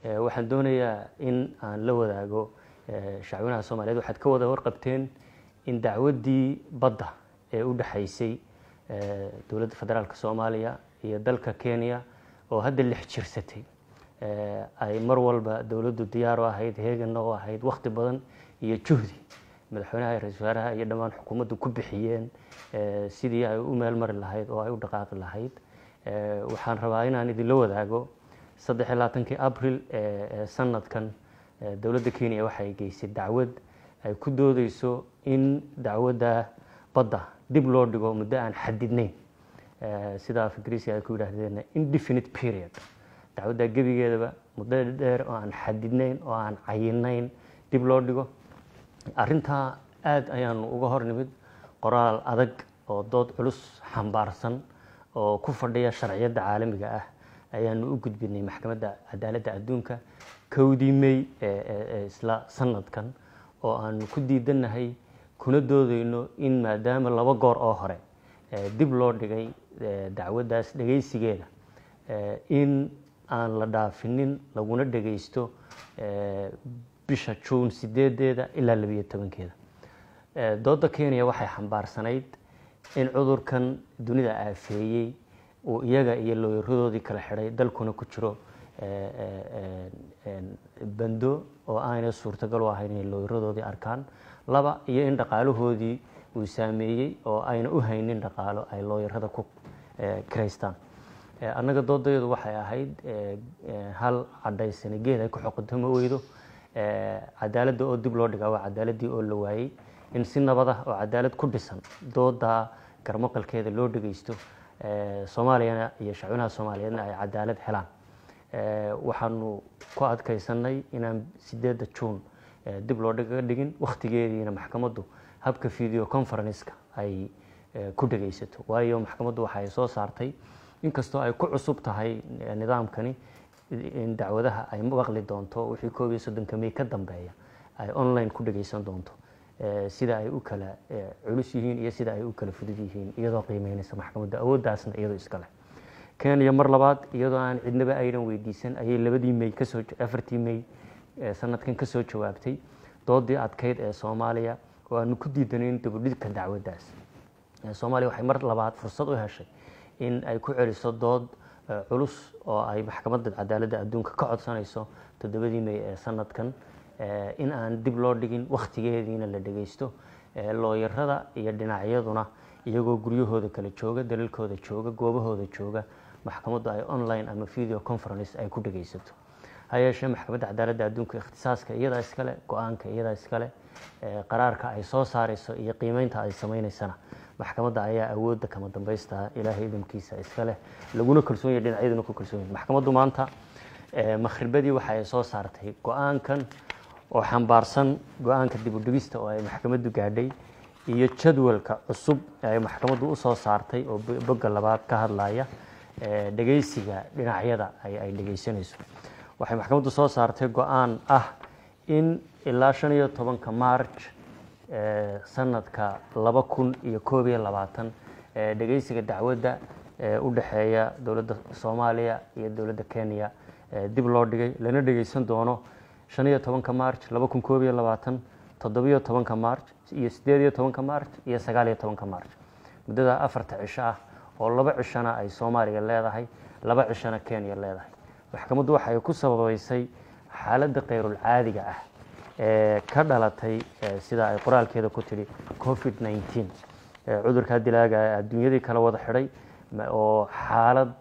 waxaan doonayaa in aan la wadaago shacwinaha Soomaaliyeed waxaad ka wada warqabteen in dacwadii badda ee u dhaxaysay dawladda federaalka Soomaaliya iyo dalka Kenya oo hadda 6 jirsatay ay mar walba dawladdu diyaar u ahayd heegan oo ahayd waqti badan iyo juhdi madaxweynaha ra'iisul wasaaraha iyo dhammaan xukuumaddu ku bixiyeen sidii ay u meel mari lahayd oo ay u dhaqaaqi lahayd waxaan rabaa inaan idin la wadaago 23 April sanadkan dawladda Kenya waxay geysay dacwad ay ku doodayso in dacwadda badda dib loo dhigo muddo aan xadidnayn sida Ingiriisiga ay ku yiraahdeen indefinite period dacwadda gabigeedaba muddo dheer oo aan xadidnayn oo aan cayinayn dib loo dhigo arinta aad ayaan uga hor nimid qoraal adag oo dood culus xambaarsan oo ku fadhiya sharciyada caalamiga ah ayaan u gudbinay maxkamadda cadaaladda adduunka 1 May isla sanadkan oo aan ku diidanahay kuna doodayno in maadaama 2 goor oo hore dib loo dhigay dacwadaas dhageysigeeda in aan la dhaafinin laguna dhageysto bisha June 8 ilaa 12 dooda Kenya waxay xambaarsanayd in cudurkan dunida aafeeyay oo iyaga iyo looyaradoodii kala xiray dalkuna ku jiro bando oo aanay suurtagal u ahayn in looyaradoodii arkaan laba iyo in dhaqaalahoodii uu saameeyay oo ayna u haynin dhaqaalo ay looyarada ku kireystaan annaga doodayadu waxay ahayd hal cadaysan geed ay ku xoqotamo weydo cadaaladda oo dib loo dhigaa waa cadaaladii oo la waayay in si nabad ah oo cadaalad ku dhisan dooda garmaqalkeeda loo dhageysto Soomaaliya iyo shacwinaha Soomaaliyeedna ay cadaalad helaan waxaanu ku adkaysanay inaan 8 June dib loo dhigin waqtigeediina maxkamaddu habka video conference-ka ay ku dhageysato waayo maxkamaddu waxay soo saartay inkastoo ay ku cusub tahay nidaamkani in dacwadaha ay maqli doonto wixii 31 May ka dambeeya ay online ku dhageysan doonto sida ay u kala culus yihiin iyo sida ay u kala fudud yihiin iyadoo qiimeynaysa maxkamadda awooddaasna iyadoo iska leh Kenya mar labaad iyadoo aan cidnaba ayran weydiisan ayay 2 May ka soo 4 May sanadkan ka soo jawaabtay doodii adkeyd ee Soomaaliya oo aan ku diidanayn dibadhigka dacwadaas Soomaaliya waxay mar labaad fursad u heshay in ay ku celiso dood culus oo ay maxkamadda cadaaladda adduunka ka codsanayso 7 May ee sanadkan in aan dib loo dhigin waqtigeediina la dhageysto looyarada iyo dhinacyaduna iyagoo guryahooda kala jooga dalalkooda jooga goobahooda jooga maxkamaddu ay online ama video conference ay ku dhageysato hayeeshee maxkamadda cadaaladda adduunka ikhtisaaska iyada iskale go'aanka iyada iskale qaraarka ay soo saarayso iyo qiimeynta ay sameeynaysan maxkamadda ayaa awoodda kama dambaysta ilaahay idinkiisa iskale laguna kalsoon yahay dhinacyaduna ku kalsoon yahay maxkamaddu maanta makhribadii waxa ay soo saartay go'aankan oo xambaarsan go'aanka dib u dhigista oo ay maxkamaddu gaadhay iyo jadwalka cusub ay maxkamaddu u soo saartay oo bogga labaad ka hadlaya dhageysiga dhinacyada ay dhageysanayso waxay maxkamaddu soo saartay go'aan ah in ilaa 15 March sanadka 2021 dhageysiga dacwadda u dhaxeeya dawladda Soomaaliya iyo dawladda Kenya dib loo dhigay lana dhageysan doono 15 March 2021 17 March iyo 18 March iyo 19 March muddada 4 cisho ah oo 2 cishana ay Soomaaliya leedahay 2 cishana Kenya leedahay maxkamaddu waxay ku sababaysay xaaladda qeyrul caadiga ah ee ka dhalatay sida ay qoraalkeeda ku tiri COVID-19 cudurka dilaaga adduunyada kala wada xiray oo xaalad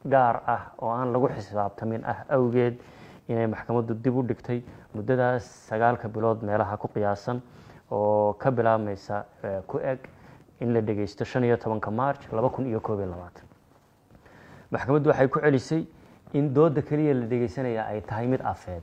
gaar ah oo aan lagu xisaabtamin ah awgeed inay maxkamaddu dib u dhigtay muddadaas 9 bilood meelaha ku qiyaasan oo ka bilaabmaysa ku eg in la dhageysto 15 March 2021 maxkamaddu waxay ku celisay in dooda kaliya la dhageysanaya ay tahay mid afeed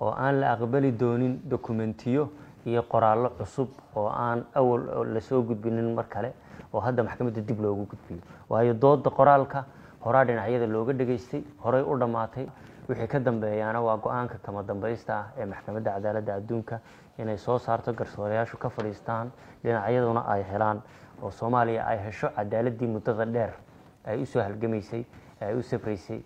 oo aan la aqbali doonin dokumentiyo iyo qoraallo cusub oo aan awal la soo gudbinin mar kale oo hadda maxkamadda dib loogu gudbiyo waayo dooda qoraalka horaa dhinacyada looga dhageystay horay u dhamaatay wixii ka dambeeyana waa go'aanka kama dambaysta ah ee maxkamadda cadaaladda adduunka inay soo saarto garsoorayaashu ka fadhiistaan dhinacyaduna ay helaan oo Soomaaliya ay hesho cadaaladii muddada dheer ay u soo halgamaysay ay u safraysay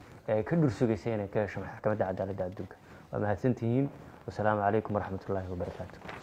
ka dhursugaysa inay ka hesho maxkamadda cadaaladda adduunka. waa mahadsantihiin. wasalaamu calaykum waraxmatullaahi wabarakaatu.